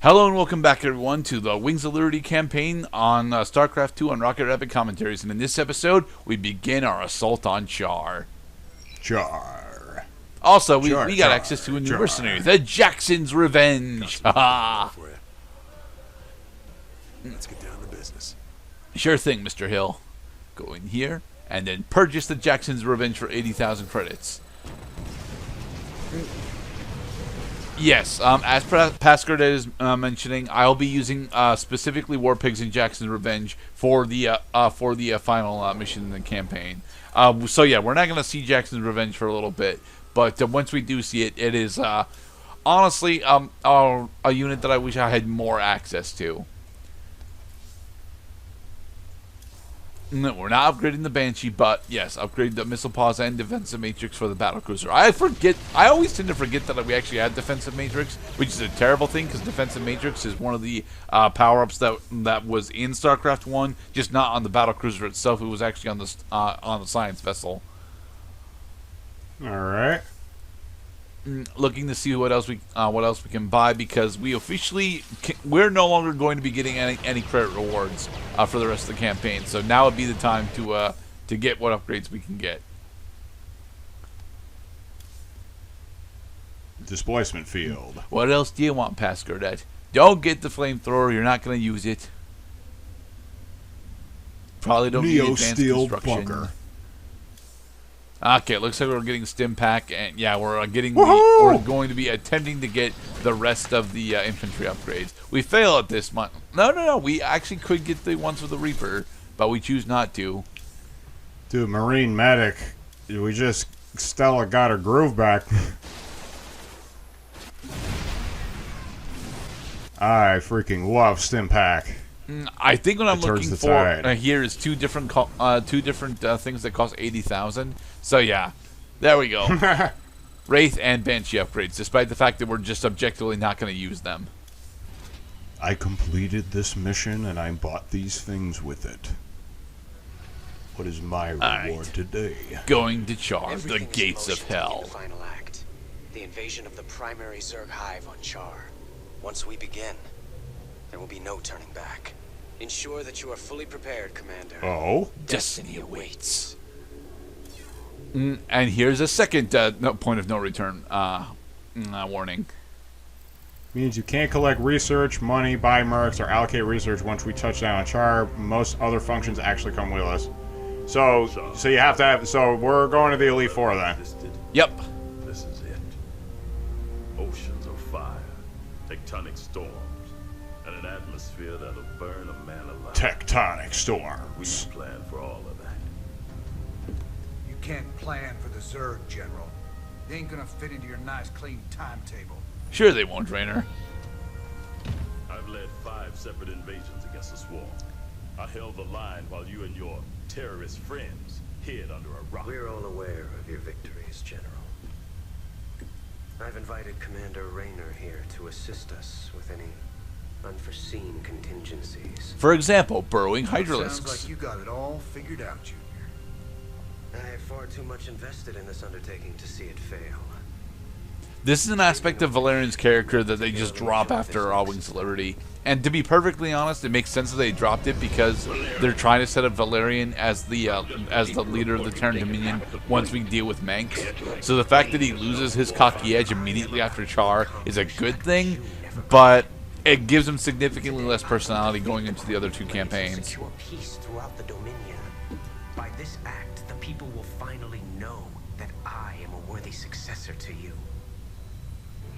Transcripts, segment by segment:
Hello and welcome back, everyone, to the Wings of Liberty campaign on StarCraft 2 on Rocket Rapid Commentaries. And in this episode, we begin our assault on Char. Char. Also, we got access to a new mercenary, the Jackson's Revenge. Haha. Let's get down to business. Sure thing, Mr. Hill. Go in here and then purchase the Jackson's Revenge for 80,000 credits. Yes, as Pascal is mentioning, I'll be using specifically War Pigs and Jackson's Revenge for the final mission in the campaign. So yeah, we're not going to see Jackson's Revenge for a little bit, but once we do see it, it is honestly a unit that I wish I had more access to. No, we're not upgrading the Banshee, but yes, upgrade the missile pause and defensive matrix for the battlecruiser. I always tend to forget that we actually had defensive matrix, which is a terrible thing because defensive matrix is one of the power-ups that was in StarCraft 1, just not on the battlecruiser itself. It was actually on the science vessel. All right. Looking to see what else we can buy, because we're no longer going to be getting any credit rewards for the rest of the campaign. So now would be the time to get what upgrades we can get. Displacement field. What else do you want, Pascal? Don't get the flamethrower. You're not going to use it. Probably don't need advanced Neo-steel construction. bunker. Okay, looks like we're getting stim pack, and yeah, we're going to be attempting to get the rest of the infantry upgrades. We fail at this month. No. We actually could get the ones with the Reaper, but we choose not to. Dude, Marine Medic. Stella got her groove back. I freaking love stim pack. I think what I'm looking for tide. here is two different things that cost 80,000. So yeah, there we go. Wraith and Banshee upgrades, despite the fact that we're just objectively not going to use them. I completed this mission and I bought these things with it. What is my reward today? Going to Char, the Everything is gates in of motion to begin hell. The final act, the invasion of the primary Zerg hive on Char. Once we begin, there will be no turning back. Ensure that you are fully prepared, Commander. Oh? Destiny awaits. And here's a second point of no return warning. Means you can't collect research, money, buy mercs, or allocate research once we touch down on Char. Most other functions actually come with us. So you have to have. So we're going to the Elite Four then. Yep. This is it. Oceans of fire, tectonic storms, and an atmosphere that'll burn a man alive. Tectonic We storms. plan for all of that. You can't plan for the Zerg, General. They ain't gonna fit into your nice, clean timetable. Sure they won't, Rainer. I've led 5 separate invasions against the swarm. I held the line while you and your terrorist friends hid under a rock. We're all aware of your victories, General. I've invited Commander Raynor here to assist us with any unforeseen contingencies. For example, burrowing Sounds hydralisks. like you got it all figured out, Junior. I have far too much invested in this undertaking to see it fail. This is an aspect of Valerian's character that they just drop after All Wings of Liberty. And to be perfectly honest, it makes sense that they dropped it because they're trying to set up Valerian as the leader of the Terran Dominion once we deal with Manx. So the fact that he loses his cocky edge immediately after Char is a good thing, but it gives him significantly less personality going into the other two campaigns. Secure peace throughout the Dominion. By this act, the people will finally know that I am a worthy successor to you.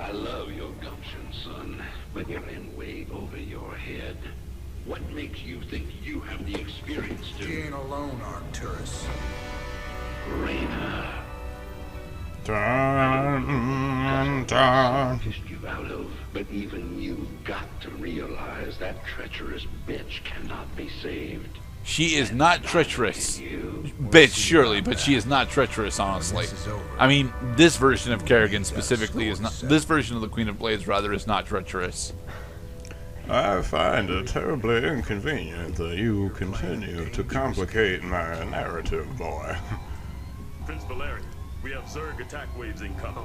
I love your gumption, son, but you're in way over your head. What makes you think you have the experience She ain't to... alone, Arcturus. Raina, Dun, dun. fished you out of, but even you've got to realize that treacherous bitch cannot be saved. She is not treacherous. Bitch, surely, but she is not treacherous, honestly. I mean, this version of Kerrigan specifically is not. This version of the Queen of Blades, rather, is not treacherous. I find it terribly inconvenient that you continue to complicate my narrative, boy. Prince Valerian, we have Zerg attack waves incoming.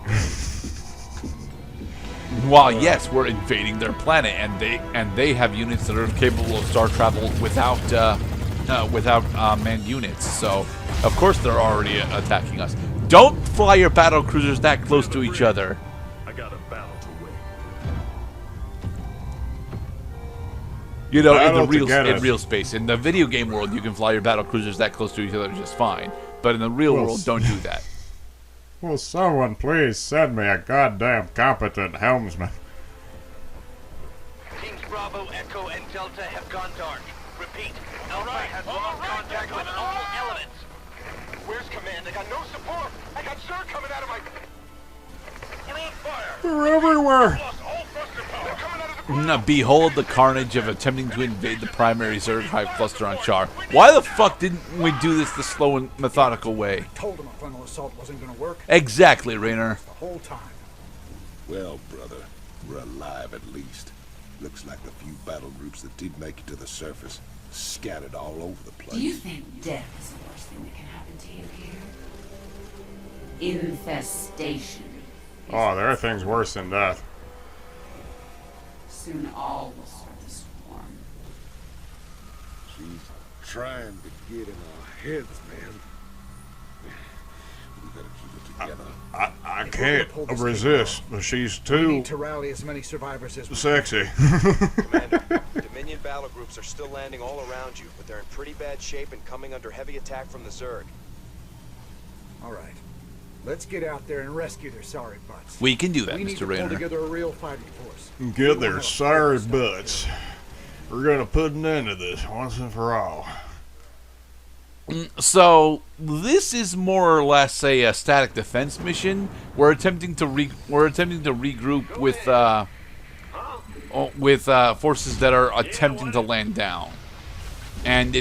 while yes, we're invading their planet, and they have units that are capable of star travel without manned units. So, of course, they're already attacking us. Don't fly your battle cruisers that close to each other. I got a battle to win. You know, Battle in real space, in the video game world, you can fly your battle cruisers that close to each other just fine. But in the real world, don't do that. Will someone please send me a goddamn competent helmsman? Teams Bravo, Echo, and Delta have gone dark. Repeat, Alpha has lost contact with all elements. Where's command? I got no support. I got Char coming out of my... They're on fire. They're everywhere. Lost all thruster power. They're coming out of the ground. Behold the carnage of attempting to invade the primary Zerg hive cluster on Char. Why the fuck didn't we do this the slow and methodical way? Told him a frontal assault wasn't gonna work Exactly, Raynor. the whole time. Well, brother, we're alive at least. Looks like the few battle groups that did make it to the surface scattered all over the place. Do you think death is the worst thing that can happen to you here? Infestation. Oh, there are things worse than death. Soon all will start to swarm. She's trying to get in our heads, man. We gotta keep it together. I can't resist. She's We too need to rally as many survivors as we sexy. Commander, Dominion battle groups are still landing all around you, but they're in pretty bad shape and coming under heavy attack from the Zerg. All right. Let's get out there and rescue their sorry butts. We can do that, We need Mr. to pull Raynor. together a real fighting force. Get their sorry butts. We're gonna put an end to this once and for all. So this is more or less a static defense mission. We're attempting to regroup with forces that are attempting to land down, and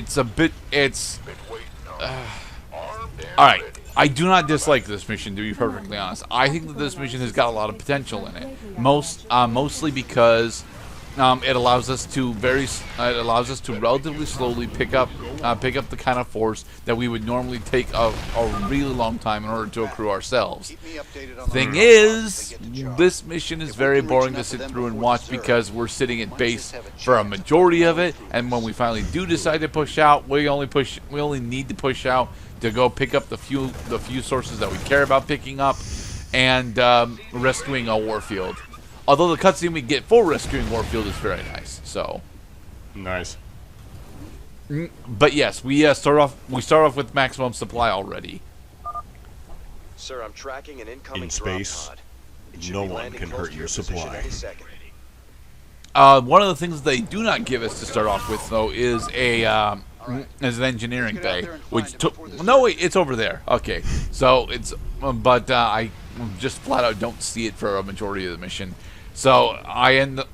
all right. I do not dislike this mission, to be perfectly honest. I think that this mission has got a lot of potential in it. Mostly because it allows us to relatively slowly pick up the kind of force that we would normally take a really long time in order to accrue ourselves. Thing is, this mission is very boring to sit through and watch because we're sitting at base for a majority of it, and when we finally do decide to push out, we only need to push out to go pick up the few sources that we care about picking up, and rescuing a Warfield. Although the cutscene we get for rescuing Warfield is very nice. So Nice. but yes, we start off with maximum supply already. Sir, I'm tracking an incoming In space, drop pod. It should no be one landing can close hurt to your position supply. any second. One of the things they do not give us to start off with, though, is an engineering bay, which took. No, wait, it's over there. Okay, so it's, but I just flat out don't see it for a majority of the mission. So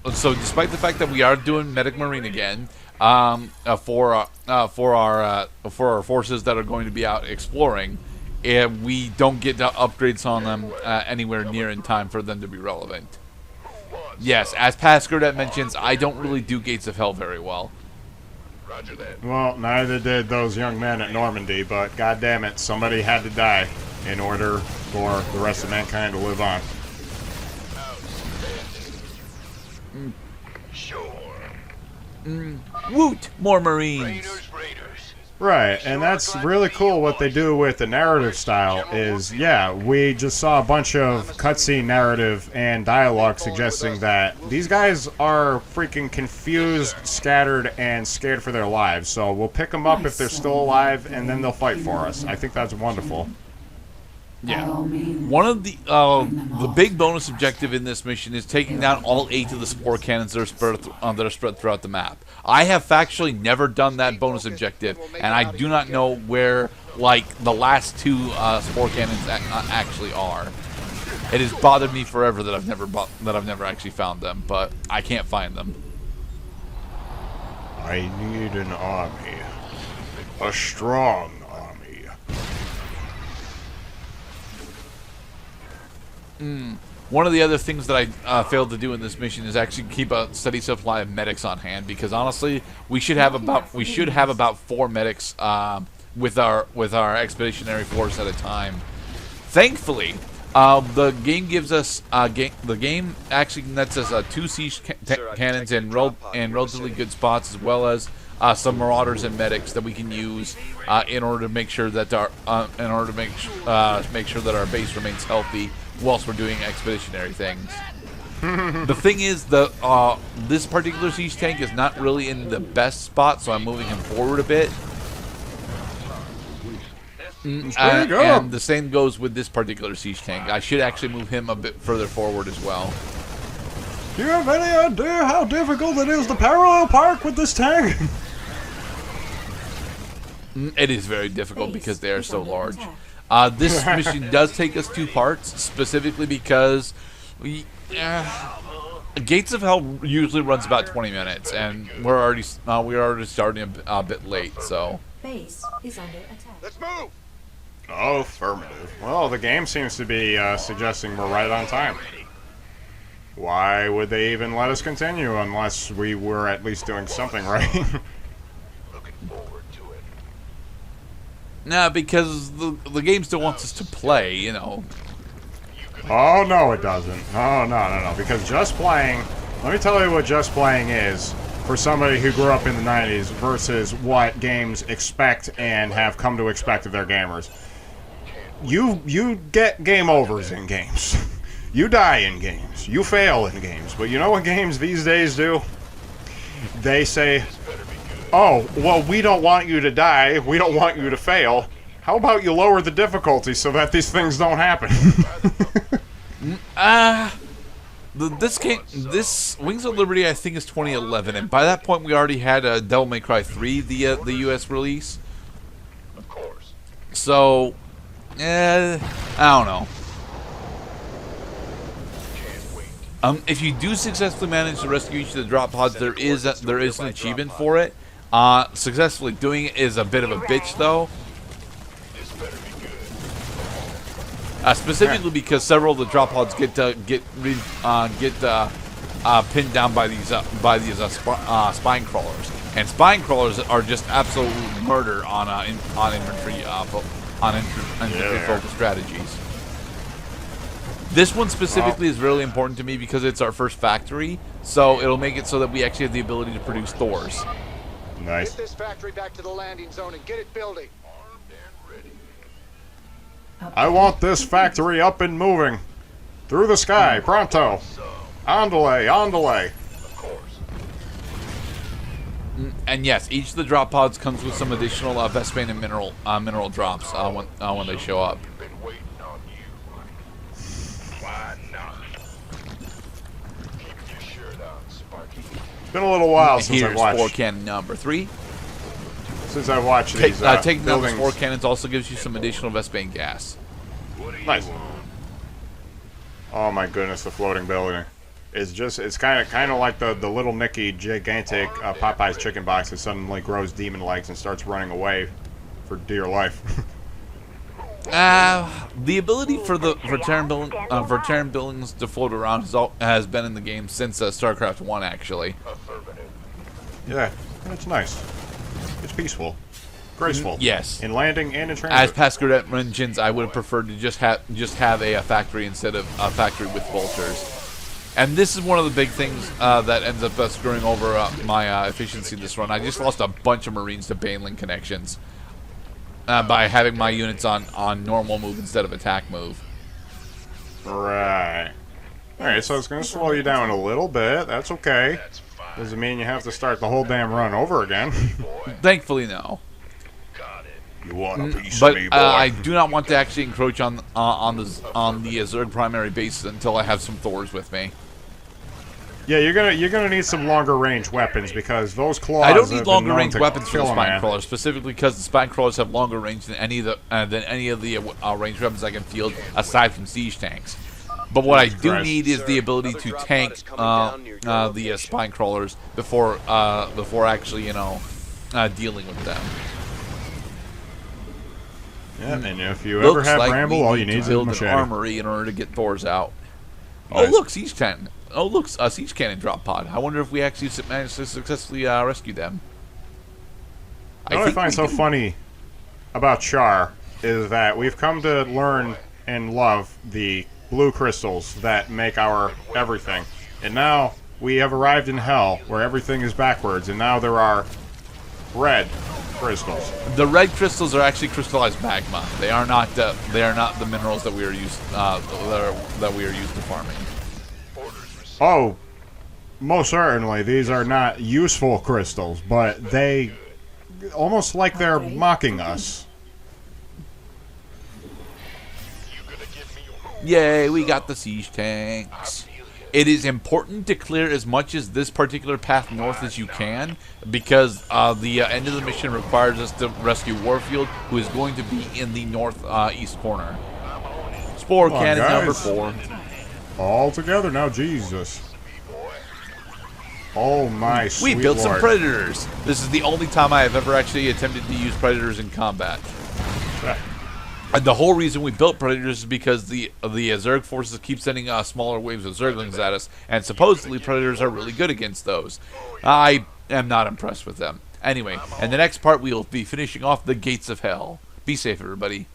despite the fact that we are doing Medic Marine again, for our forces that are going to be out exploring, and we don't get upgrades on them anywhere near in time for them to be relevant. Yes, as Pascadet mentions, I don't really do Gates of Hell very well. Roger that. Well, neither did those young men at Normandy, but goddammit, somebody had to die in order for the rest of mankind to live on. Sure. Woot! More Marines! Raiders. Right, and that's really cool what they do with the narrative style is, yeah, we just saw a bunch of cutscene narrative and dialogue suggesting that these guys are freaking confused, scattered, and scared for their lives. So we'll pick them up if they're still alive, and then they'll fight for us. I think that's wonderful. Yeah. One of the big bonus objective in this mission is taking down all 8 of the spore cannons that are spread throughout the map. I have factually never done that bonus objective, and I do not know where, like, the last 2 spore cannons actually are. It has bothered me forever that I've never actually found them, but I can't find them. I need an army. A strong army. One of the other things that I failed to do in this mission is actually keep a steady supply of medics on hand, because honestly, we should have about 4 medics with our expeditionary force at a time. Thankfully, The game gives us the game actually nets us 2 siege cannons in relatively good spots, as well as some marauders and medics that we can use in order to make sure that make sure that our base remains healthy whilst we're doing expeditionary things. The thing is, this particular siege tank is not really in the best spot, so I'm moving him forward a bit. And the same goes with this particular siege tank. I should actually move him a bit further forward as well. Do you have any idea how difficult it is to parallel park with this tank? It is very difficult because they are so large. This mission does take us 2 parts, specifically because Gates of Hell usually runs about 20 minutes, and we're already starting a bit late. So Base is under attack. Let's move! Oh, affirmative. Well, the game seems to be suggesting we're right on time. Why would they even let us continue unless we were at least doing something right? Looking forward to it. nah, because the game still wants us to play, you know. Oh, no, it doesn't. Oh, no. Because just playing... Let me tell you what just playing is for somebody who grew up in the 90s versus what games expect and have come to expect of their gamers. You get game overs in games. You die in games. You fail in games. But you know what games these days do? They say, oh, well, we don't want you to die. We don't want you to fail. How about you lower the difficulty so that these things don't happen? This Wings of Liberty, I think, is 2011, and by that point we already had Devil May Cry 3, the U.S. release. Of course. So, I don't know. If you do successfully manage to rescue each of the drop pods, there is an achievement for it. Successfully doing it is a bit of a bitch, though. Specifically because several of the drop pods get pinned down by these spine crawlers, and spine crawlers are just absolute murder on infantry focused strategies. This one specifically is really important to me because it's our first factory, so it'll make it so that we actually have the ability to produce Thors. Nice. Get this factory back to the landing zone and get it building. I want this factory up and moving. Through the sky, pronto. Andale. And yes, each of the drop pods comes with some additional Vespane and mineral drops when they show up. Been waiting on you. Why not? Keep your shirt on, Sparky. It's been a little while since I've Here's watched. spore cannon number 3. Since I've watched these Taking down the buildings. spore cannons also gives you some additional Vespane gas. Nice. Oh my goodness, the floating building. It's kind of like the little Nicky gigantic Popeye's chicken box that suddenly grows demon legs and starts running away for dear life. The ability for Terran buildings to float around has been in the game since StarCraft 1, actually. Yeah, it's nice. It's peaceful, graceful. Yes. In landing and in transit. As past Grenadier engines, I would have preferred to just have a factory instead of a factory with vultures. And this is one of the big things that ends up screwing over my efficiency this run. I just lost a bunch of Marines to Baneling connections by having my units on normal move instead of attack move. Right. Alright, so it's going to slow you down a little bit. That's okay. Doesn't mean you have to start the whole damn run over again. Thankfully, no. You want a piece But of me, boy? I do not want to actually encroach on the Zerg primary base until I have some Thors with me. Yeah, you're gonna need some longer range weapons because those claws. I don't have need been longer known range to weapons for the kill a spine man. crawlers, specifically because the spine crawlers have longer range than any of the ranged weapons I can field aside from siege tanks. But what I do need is the ability to tank the spine crawlers before actually dealing with them. Yeah, and if you ever have Bramble, all you need is a build machete. an armory in order to get Thors out. Oh Nice. look, siege cannon. Oh look, a siege cannon drop pod. I wonder if we actually managed to successfully rescue them. What I find so funny about Char is that we've come to learn and love the blue crystals that make our everything. And now we have arrived in hell, where everything is backwards, and now there are red crystals. The red crystals are actually crystallized magma. They are not the minerals that we are used to farming. Oh, most certainly these are not useful crystals, but they almost like they're mocking us. Yay, we got the siege tanks. It is important to clear as much as this particular path north as you can, because the end of the mission requires us to rescue Warfield, who is going to be in the northeast corner. Spore cannon number 4. All together now, Jesus. Oh my sweet We built Lord. some Predators. This is the only time I have ever actually attempted to use Predators in combat. And the whole reason we built Predators is because the Zerg forces keep sending smaller waves of Zerglings at us, and supposedly Predators are really good against those. I am not impressed with them. Anyway, in the next part we will be finishing off the Gates of Hell. Be safe, everybody.